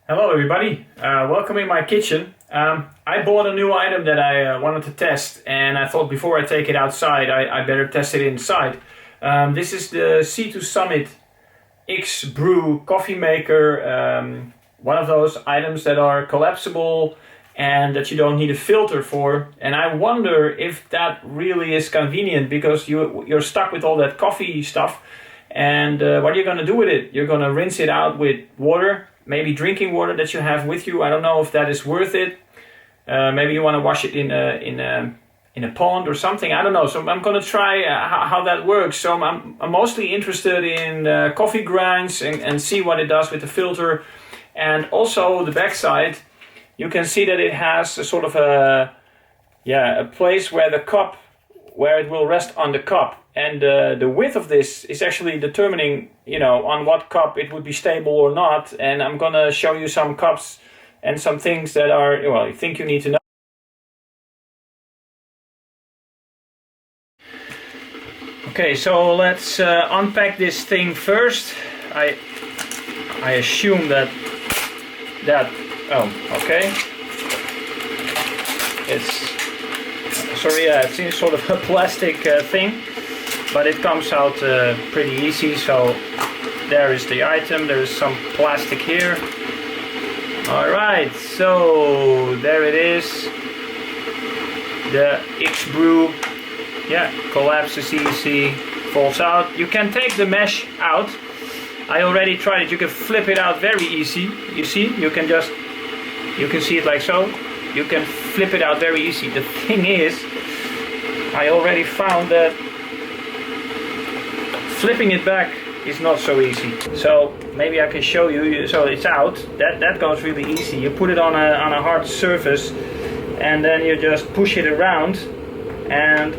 Hello everybody, welcome in my kitchen. I bought a new item that I wanted to test, and I thought before I take it outside I better test it inside. This is the C2 Summit X-Brew coffee maker, one of those items that are collapsible and that you don't need a filter for. And I wonder if that really is convenient, because you're stuck with all that coffee stuff. And what are you going to do with it? You're going to rinse it out with water, maybe drinking water that you have with you. I don't know if that is worth it. Maybe you want to wash it in a pond or something. I don't know. So I'm going to try how that works. So I'm mostly interested in coffee grinds and see what it does with the filter. And also the backside, you can see that it has a sort of a place where it will rest on the cup. And the width of this is actually determining, on what cup it would be stable or not. And I'm gonna show you some cups and some things that are, I think you need to know. Okay, so let's unpack this thing first. I assume that okay. It's sort of a plastic thing. But it comes out pretty easy. So there is the item, there's some plastic here. Alright, so there it is. The X-Brew, collapses easy, falls out. You can take the mesh out. I already tried it. You can flip it out very easy. You see, you can see it like so. You can flip it out very easy. The thing is, I already found that flipping it back is not so easy. So maybe I can show you. So it's out. That goes really easy. You put it on a hard surface, and then you just push it around. And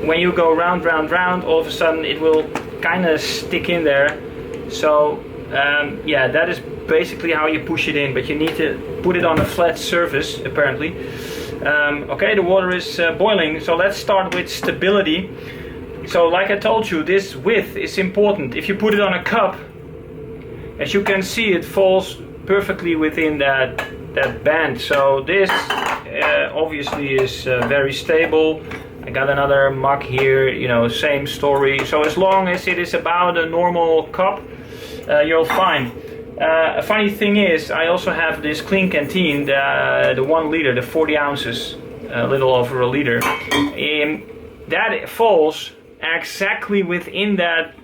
when you go round, all of a sudden it will kind of stick in there. So that is basically how you push it in. But you need to put it on a flat surface, apparently. Okay, the water is boiling. So let's start with stability. So like I told you, this width is important. If you put it on a cup, as you can see, it falls perfectly within that band. So this obviously is very stable. I got another mug here, same story. So as long as it is about a normal cup, you'll find. A funny thing is, I also have this clean canteen, the 1 liter, the 40 ounces, a little over a liter. That falls exactly within that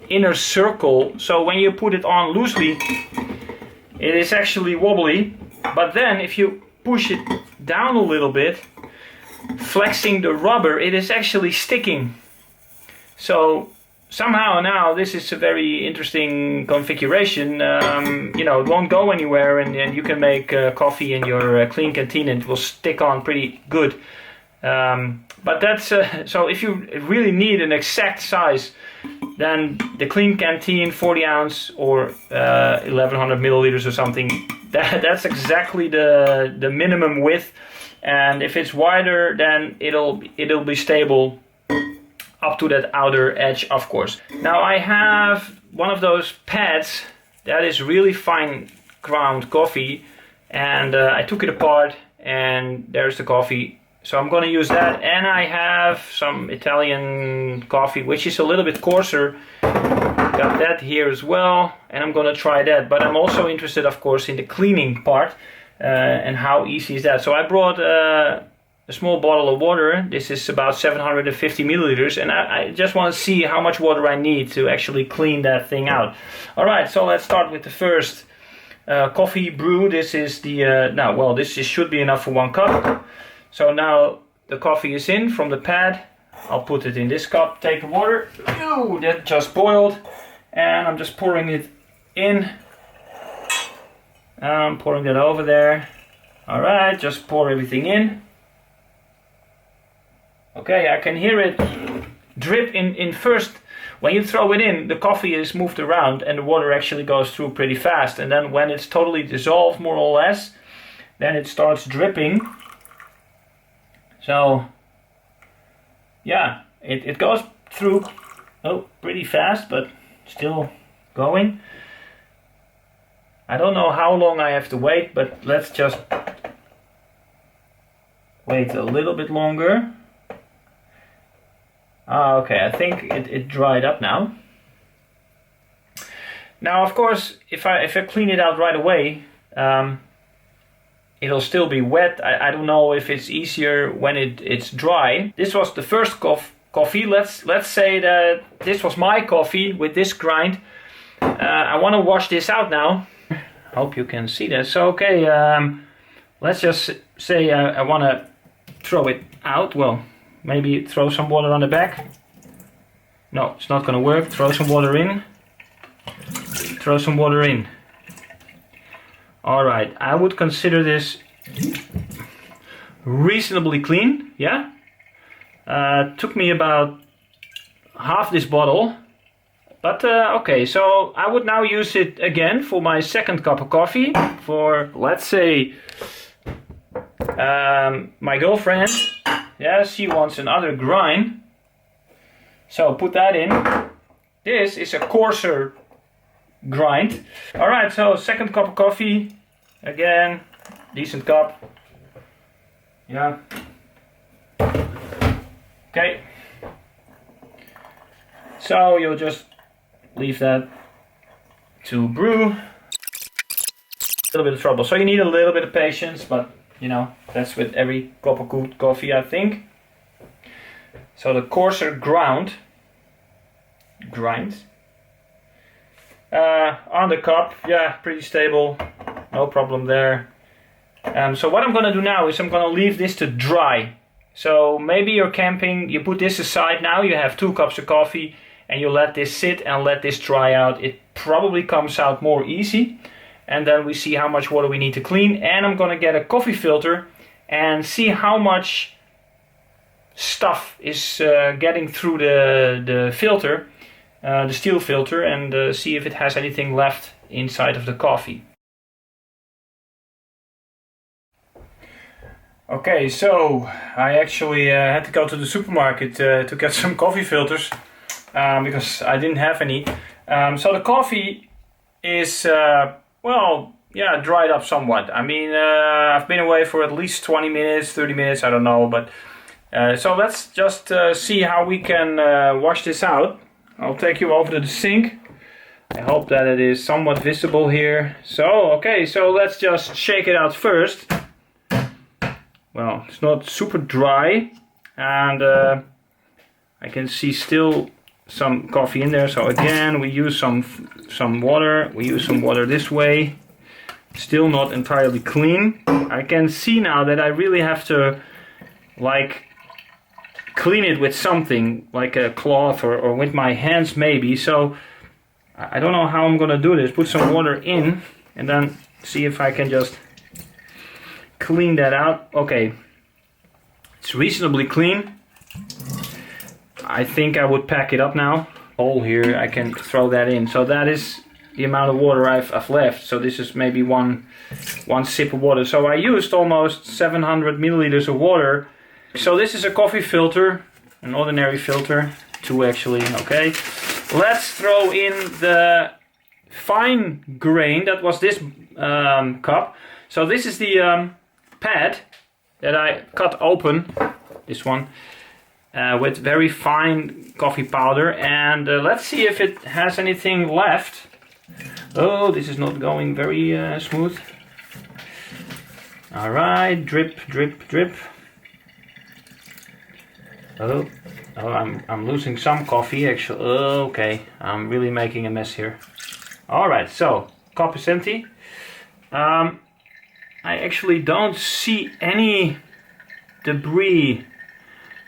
inner circle. So when you put it on loosely, it is actually wobbly. But then if you push it down a little bit, flexing the rubber, it is actually sticking. So somehow now this is a very interesting configuration. It won't go anywhere, and you can make coffee in your clean canteen and it will stick on pretty good. But that's so if you really need an exact size, then the clean canteen 40 ounce or 1100 milliliters or something, that's exactly the minimum width. And if it's wider, then it'll be stable up to that outer edge, of course. Now I have one of those pads that is really fine ground coffee, and I took it apart, and there's the coffee. So I'm going to use that, and I have some Italian coffee, which is a little bit coarser. Got that here as well, and I'm going to try that. But I'm also interested, of course, in the cleaning part, and how easy is that. So I brought a small bottle of water. This is about 750 milliliters, and I just want to see how much water I need to actually clean that thing out. Alright, so let's start with the first coffee brew. This is the, should be enough for 1 cup. So now the coffee is in from the pad. I'll put it in this cup, take the water. Ooh, that just boiled. And I'm just pouring it in. I'm pouring that over there. Alright, just pour everything in. Okay, I can hear it drip in first. When you throw it in, the coffee is moved around and the water actually goes through pretty fast. And then when it's totally dissolved, more or less, then it starts dripping. So yeah, it goes through pretty fast, but still going. I don't know how long I have to wait, but let's just wait a little bit longer. Okay, I think it dried up now. Now, of course, if I clean it out right away, it'll still be wet. I don't know if it's easier when it's dry. This was the first coffee. Let's say that this was my coffee with this grind. I want to wash this out now. Hope you can see this. So, okay, let's just say I want to throw it out. Well, maybe throw some water on the back. No, it's not going to work. Throw some water in. Throw some water in. Alright, I would consider this reasonably clean, yeah? Took me about half this bottle. But okay, so I would now use it again for my second cup of coffee. For, let's say, my girlfriend. Yeah, she wants another grind. So put that in. This is a coarser grind. Alright, so second cup of coffee. Again, decent cup. Yeah. Okay. So you'll just leave that to brew. A little bit of trouble. So you need a little bit of patience, but you know, that's with every cup of good coffee, I think. So the coarser grind on the cup, yeah, pretty stable, no problem there. So what I'm gonna do now is I'm gonna leave this to dry. So maybe you're camping, you put this aside now, you have 2 cups of coffee and you let this sit and let this dry out. It probably comes out more easy. And then we see how much water we need to clean. And I'm gonna get a coffee filter and see how much stuff is getting through the filter, the steel filter, and see if it has anything left inside of the coffee. Okay, so I actually had to go to the supermarket to get some coffee filters because I didn't have any. So the coffee is, well, yeah, dried up somewhat. I mean, I've been away for at least 20 minutes, 30 minutes, I don't know. But so let's just see how we can wash this out. I'll take you over to the sink. I hope that it is somewhat visible here. So, okay, so let's just shake it out first. Well, it's not super dry, and I can see still some coffee in there. So again, we use some water. We use some water this way. Still not entirely clean. I can see now that I really have to like clean it with something like a cloth or with my hands maybe. So I don't know how I'm gonna do this. Put some water in and then see if I can just clean that out. Okay, it's reasonably clean. I think I would pack it up now. Hole here, I can throw that in. So that is the amount of water I've left. So this is maybe one sip of water. So I used almost 700 milliliters of water. So this is a coffee filter, an ordinary filter, 2 actually. Okay, let's throw in the fine grain. That was this cup. So this is the pad that I cut open, this one, with very fine coffee powder, and let's see if it has anything left. Oh, this is not going very smooth. Alright, drip, drip, drip. Oh, I'm losing some coffee actually. Oh, okay, I'm really making a mess here. Alright, so cup is empty. I actually don't see any debris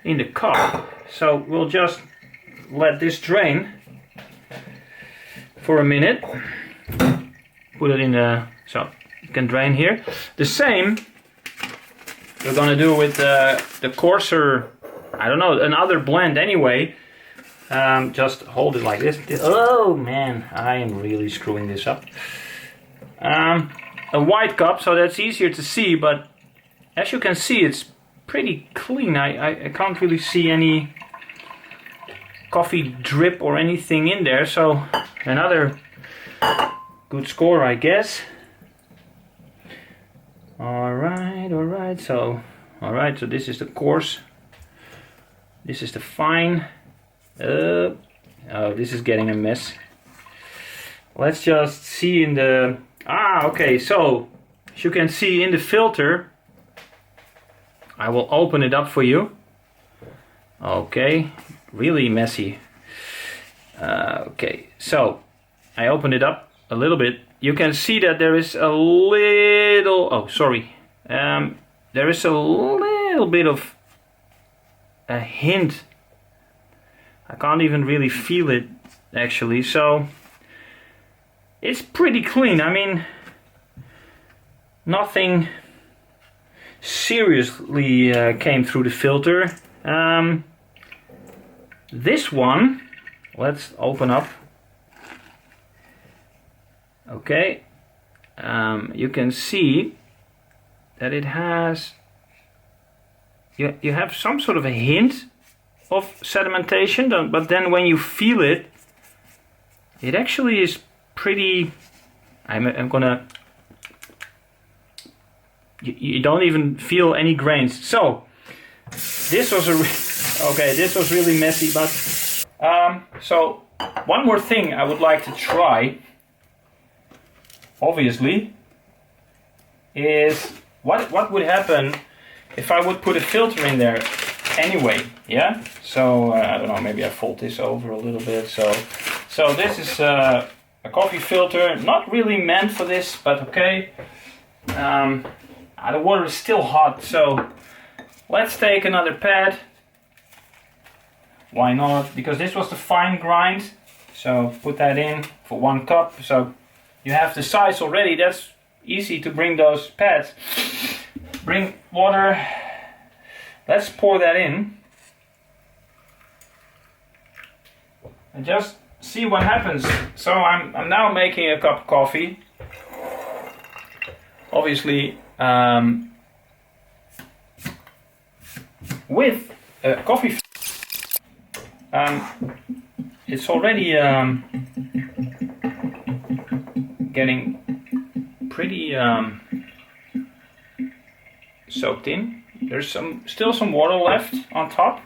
in the cup, so we'll just let this drain for a minute. Put it in the, so it can drain here. The same we're gonna do with the coarser, I don't know, another blend anyway. Just hold it like this. Oh man, I am really screwing this up. A white cup, so that's easier to see, but as you can see, it's pretty clean. I can't really see any coffee drip or anything in there, so another good score, I guess. Alright, so this is the coarse. This is the fine. Oh, this is getting a mess. Let's just see in the... okay, so as you can see in the filter, I will open it up for you. Okay, really messy. Okay, so I opened it up a little bit. You can see that there is a little... there is a little bit of a hint. I can't even really feel it actually, so it's pretty clean. I mean, nothing seriously came through the filter. This one, let's open up. Okay, you can see that it has, you have some sort of a hint of sedimentation, but then when you feel it, it actually is pretty, I'm gonna, you don't even feel any grains. So this was this was really messy, but so one more thing I would like to try, obviously, is what would happen if I would put a filter in there anyway. Yeah, so I don't know, maybe I fold this over a little bit. So this is a coffee filter, not really meant for this, but okay. The water is still hot, so let's take another pad. Why not? Because this was the fine grind, so put that in for 1 cup. So you have the size already. That's easy to bring those pads. Bring water. Let's pour that in and just see what happens. So I'm now making a cup of coffee. Obviously, with a coffee. It's already getting pretty soaked in. There's still some water left on top,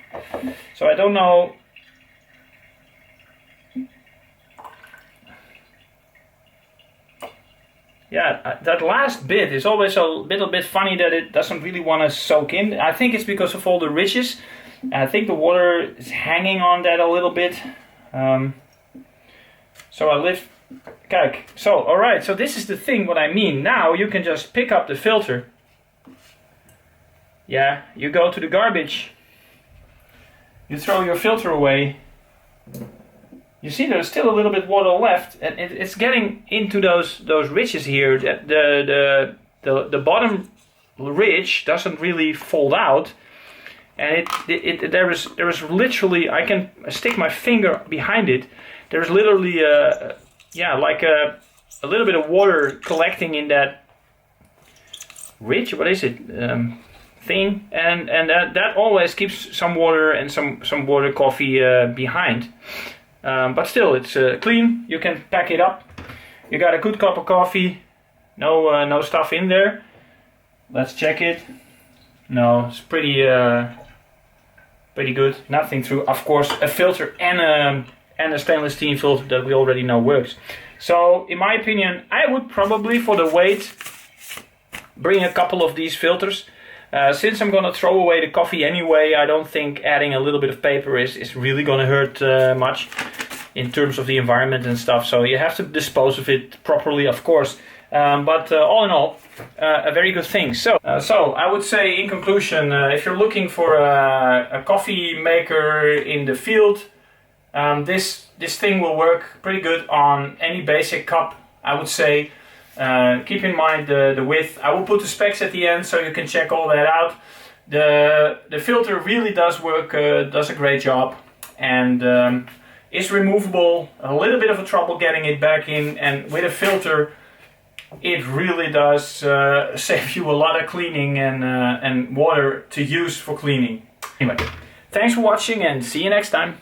so I don't know. Yeah, that last bit is always a little bit funny that it doesn't really want to soak in. I think it's because of all the ridges. I think the water is hanging on that a little bit. So I lift. Kijk. So, alright, so this is the thing what I mean. Now you can just pick up the filter. Yeah, you go to the garbage. You throw your filter away. You see there's still a little bit water left, and it's getting into those ridges here. The bottom ridge doesn't really fold out, and there is literally, I can stick my finger behind it. There's literally like a little bit of water collecting in that ridge. What is it? Thing, and that always keeps some water and some water coffee behind. But still, it's clean. You can pack it up. You got a good cup of coffee. No stuff in there. Let's check it. No, it's pretty good. Nothing through. Of course, a filter and a stainless steel filter that we already know works. So, in my opinion, I would probably, for the weight, bring a couple of these filters. Since I'm gonna throw away the coffee anyway, I don't think adding a little bit of paper is really gonna hurt much in terms of the environment and stuff. So you have to dispose of it properly, of course. But all in all, a very good thing. So I would say, in conclusion, if you're looking for a coffee maker in the field, this thing will work pretty good on any basic cup, I would say. Keep in mind the width. I will put the specs at the end so you can check all that out. The filter really does work, does a great job, and is removable. A little bit of a trouble getting it back in, and with a filter it really does save you a lot of cleaning and water to use for cleaning. Anyway, thanks for watching and see you next time.